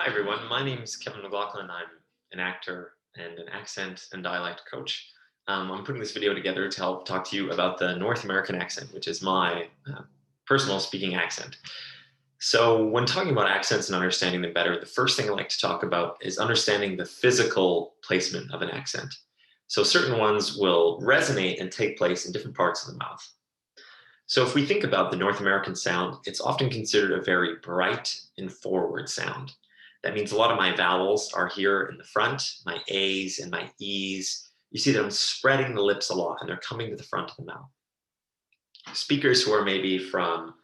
Hi, everyone. My name is Kevin McLaughlin. I'm an actor and an accent and dialect coach. I'm putting this video together to help talk to you about the North American accent, which is my personal speaking accent. So, when talking about accents and understanding them better, the first thing I like to talk about is understanding the physical placement of an accent. So, certain ones will resonate and take place in different parts of the mouth. So, if we think about the North American sound, it's often considered a very bright and forward sound. That means a lot of my vowels are here in the front, my A's and my E's. You see that I'm spreading the lips a lot and they're coming to the front of the mouth. Speakers who are maybe coming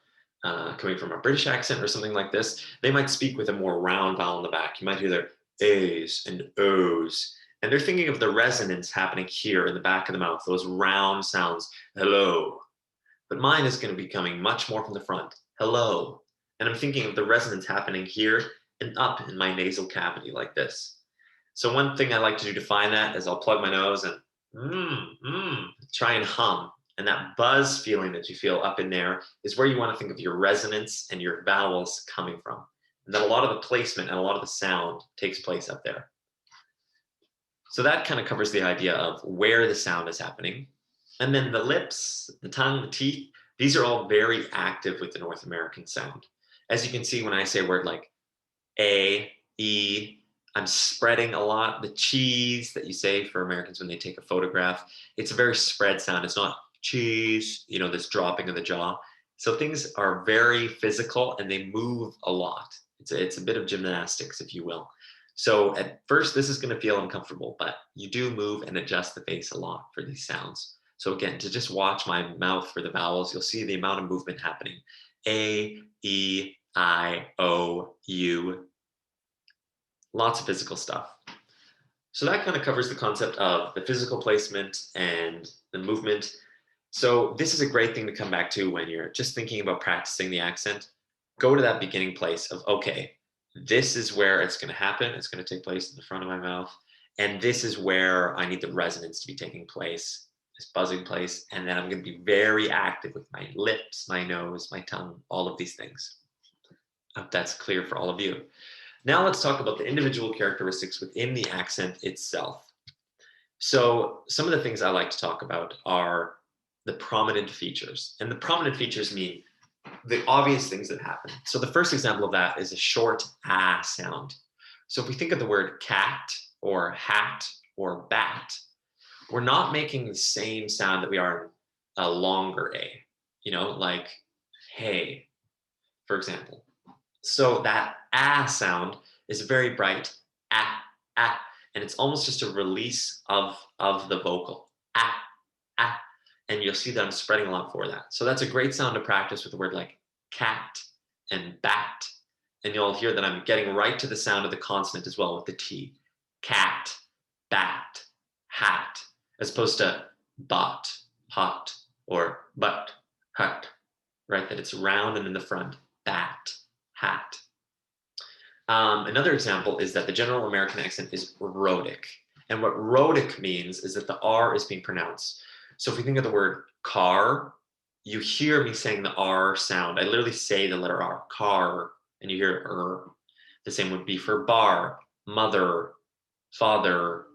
from a British accent or something like this, they might speak with a more round vowel in the back. You might hear their A's and O's. And they're thinking of the resonance happening here in the back of the mouth, those round sounds, hello, but mine is going to be coming much more from the front. Hello. And I'm thinking of the resonance happening here and up in my nasal cavity like this. So one thing I like to do to find that is I'll plug my nose and try and hum. And that buzz feeling that you feel up in there is where you want to think of your resonance and your vowels coming from. And then a lot of the placement and a lot of the sound takes place up there. So that kind of covers the idea of where the sound is happening. And then the lips, the tongue, the teeth, these are all very active with the North American sound. As you can see, when I say a word like A, E, I'm spreading a lot. The cheese that you say for Americans when they take a photograph, it's a very spread sound. It's not cheese, this dropping of the jaw. So things are very physical and they move a lot. It's a bit of gymnastics, if you will. So at first, this is going to feel uncomfortable, but you do move and adjust the face a lot for these sounds. So again, to just watch my mouth for the vowels, you'll see the amount of movement happening. A, E, I, O, U. Lots of physical stuff. So that kind of covers the concept of the physical placement and the movement. So this is a great thing to come back to when you're just thinking about practicing the accent. Go to that beginning place of, okay, this is where it's going to happen. It's going to take place in the front of my mouth. And this is where I need the resonance to be taking place, this buzzing place. And then I'm going to be very active with my lips, my nose, my tongue, all of these things. I hope that's clear for all of you. Now let's talk about the individual characteristics within the accent itself. So some of the things I like to talk about are the prominent features. And the prominent features mean the obvious things that happen. So the first example of that is a short ah sound. So if we think of the word cat or hat or bat, we're not making the same sound that we are in a longer a, like hey, for example. So that ah sound is very bright, ah, ah, and it's almost just a release of the vocal, ah, ah, and you'll see that I'm spreading a lot for that. So that's a great sound to practice with a word like cat and bat, and you'll hear that I'm getting right to the sound of the consonant as well with the T, cat, bat, hat, as opposed to bot, hot, or but, hut, right? That it's round and in the front, bat, hat. Another example is that the general American accent is rhotic. And what rhotic means is that the R is being pronounced. So if we think of the word car, you hear me saying the R sound. I literally say the letter R, car, and you hear er. The same would be for bar, mother, father.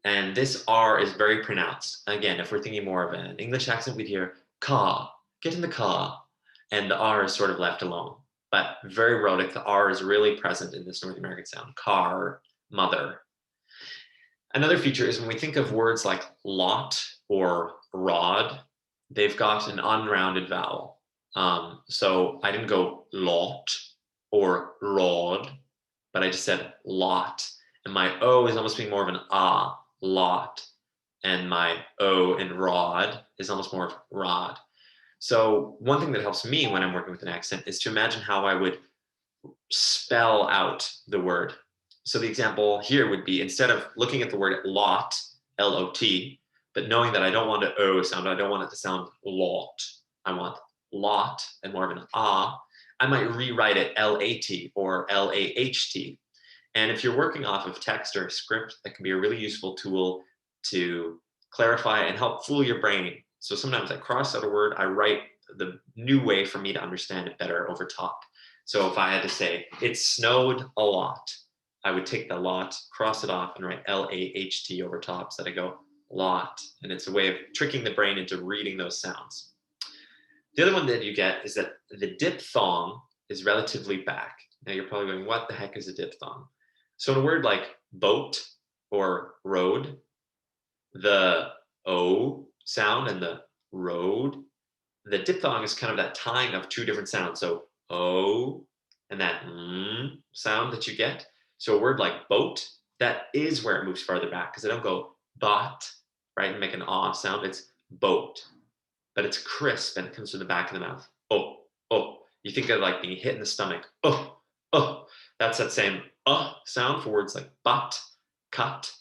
And this R is very pronounced. Again, if we're thinking more of an English accent, we'd hear car, get in the car. And the R is sort of left alone. But very rhotic, the R is really present in this North American sound. Car, mother. Another feature is when we think of words like lot or rod, they've got an unrounded vowel. So I didn't go lot or rod, but I just said lot. And my O is almost being more of an ah, lot. And my O in rod is almost more of rod. So one thing that helps me when I'm working with an accent is to imagine how I would spell out the word. So the example here would be instead of looking at the word lot, L-O-T, but knowing that I don't want an O sound, I don't want it to sound lot. I want lot and more of an ah. I might rewrite it L-A-T or L-A-H-T. And if you're working off of text or a script, that can be a really useful tool to clarify and help fool your brain. So sometimes I cross out a word, I write the new way for me to understand it better over top. So if I had to say, it snowed a lot, I would take the lot, cross it off, and write L-A-H-T over top. So that I go lot. And it's a way of tricking the brain into reading those sounds. The other one that you get is that the diphthong is relatively back. Now you're probably going, what the heck is a diphthong? So in a word like boat or road, the O sound and the road, the diphthong is kind of that tying of two different sounds. So O and that sound that you get. So a word like boat, that is where it moves farther back because they don't go bot, right, and make an ah sound. It's boat, but it's crisp and it comes from the back of the mouth. Oh, oh. You think of like being hit in the stomach. Oh, oh. That's that same sound for words like but, cut,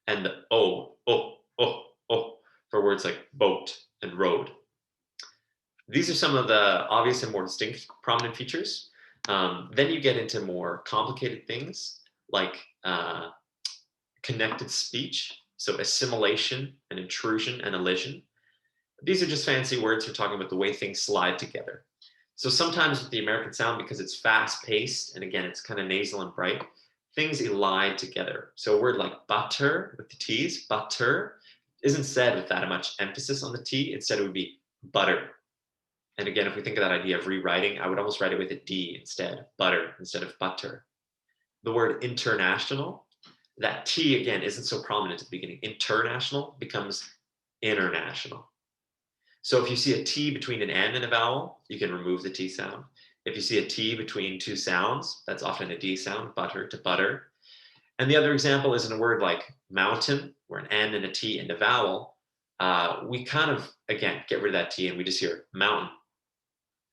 and the oh for words like boat and road. These are some of the obvious and more distinct prominent features. Then you get into more complicated things like connected speech, so assimilation and intrusion and elision. These are just fancy words for talking about the way things slide together. So sometimes with the American sound, because it's fast paced, and again, it's kind of nasal and bright, things elide together. So a word like butter with the T's, butter, isn't said with that much emphasis on the T. Instead, it would be butter. And again, if we think of that idea of rewriting, I would almost write it with a D instead, butter instead of butter. The word international, that T again isn't so prominent at the beginning. International becomes international. So if you see a T between an N and a vowel, you can remove the T sound. If you see a T between two sounds, that's often a D sound, butter to butter. And the other example is in a word like mountain, where an N and a T and a vowel, we kind of, again, get rid of that T and we just hear mountain.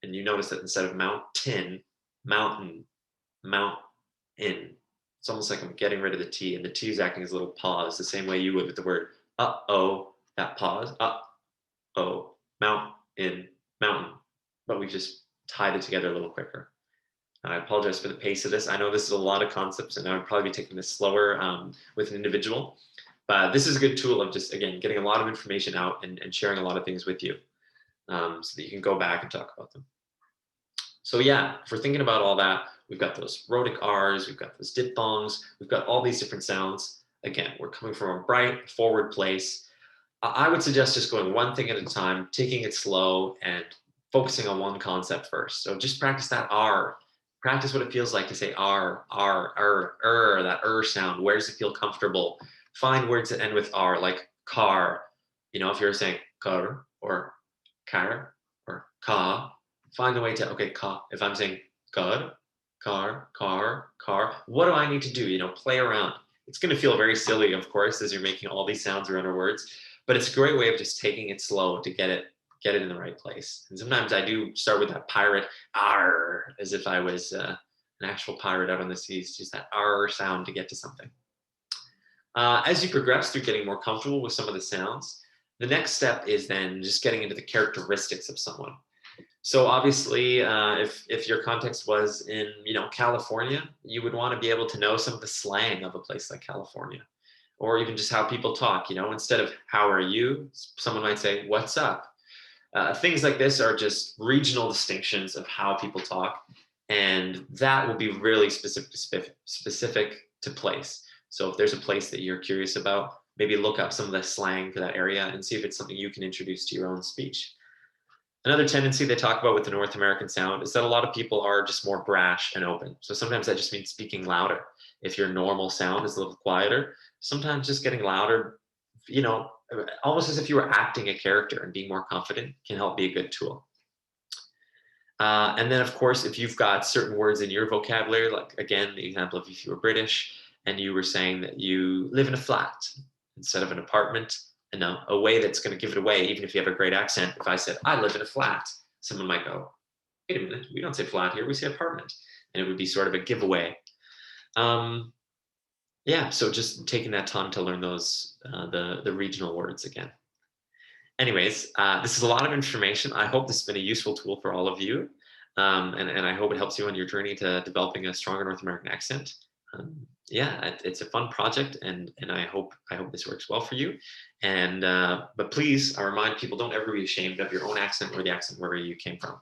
And you notice that instead of mountain, mountain, mountain. It's almost like I'm getting rid of the T, and the T is acting as a little pause, the same way you would with the word uh-oh, that pause, uh-oh, mountain, mountain. But we just tied it together a little quicker. I apologize for the pace of this. I know this is a lot of concepts, and I would probably be taking this slower with an individual. But this is a good tool of just, again, getting a lot of information out and sharing a lot of things with you so that you can go back and talk about them. So yeah, if we're thinking about all that, we've got those rhotic R's, we've got those diphthongs, we've got all these different sounds. Again, we're coming from a bright, forward place. I would suggest just going one thing at a time, taking it slow and focusing on one concept first. So just practice that R. Practice what it feels like to say R, that sound. Where does it feel comfortable? Find words that end with R, like car. You know, if you're saying car or car or ka, find a way to, okay, ka. If I'm saying car, what do I need to do? You know, play around. It's going to feel very silly, of course, as you're making all these sounds around our words, but it's a great way of just taking it slow to get it in the right place. And sometimes I do start with that pirate R, as if I was an actual pirate out on the seas, just that R sound to get to something. As you progress through getting more comfortable with some of the sounds, the next step is then just getting into the characteristics of someone. So obviously, if your context was in, you know, California, you would want to be able to know some of the slang of a place like California, or even just how people talk. You know, instead of "How are you?" someone might say "What's up?" Things like this are just regional distinctions of how people talk, and that will be really specific to place. So if there's a place that you're curious about, maybe look up some of the slang for that area and see if it's something you can introduce to your own speech. Another tendency they talk about with the North American sound is that a lot of people are just more brash and open. So sometimes that just means speaking louder. If your normal sound is a little quieter, sometimes just getting louder, you know, almost as if you were acting a character and being more confident can help be a good tool. And then, of course, if you've got certain words in your vocabulary, like again, the example of if you were British and you were saying that you live in a flat instead of an apartment, and a way that's going to give it away, even if you have a great accent. If I said, I live in a flat, someone might go, wait a minute, we don't say flat here, we say apartment. And it would be sort of a giveaway. Yeah, so just taking that time to learn those, the regional words again. Anyways, this is a lot of information. I hope this has been a useful tool for all of you. And I hope it helps you on your journey to developing a stronger North American accent. Yeah, it's a fun project, and I hope this works well for you. And but please, I remind people, don't ever be ashamed of your own accent or the accent wherever you came from.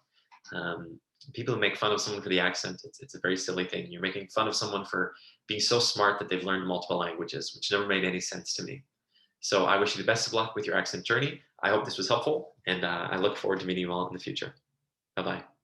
People who make fun of someone for the accent, it's a very silly thing. You're making fun of someone for being so smart that they've learned multiple languages, which never made any sense to me. So I wish you the best of luck with your accent journey. I hope this was helpful, and I look forward to meeting you all in the future. Bye bye.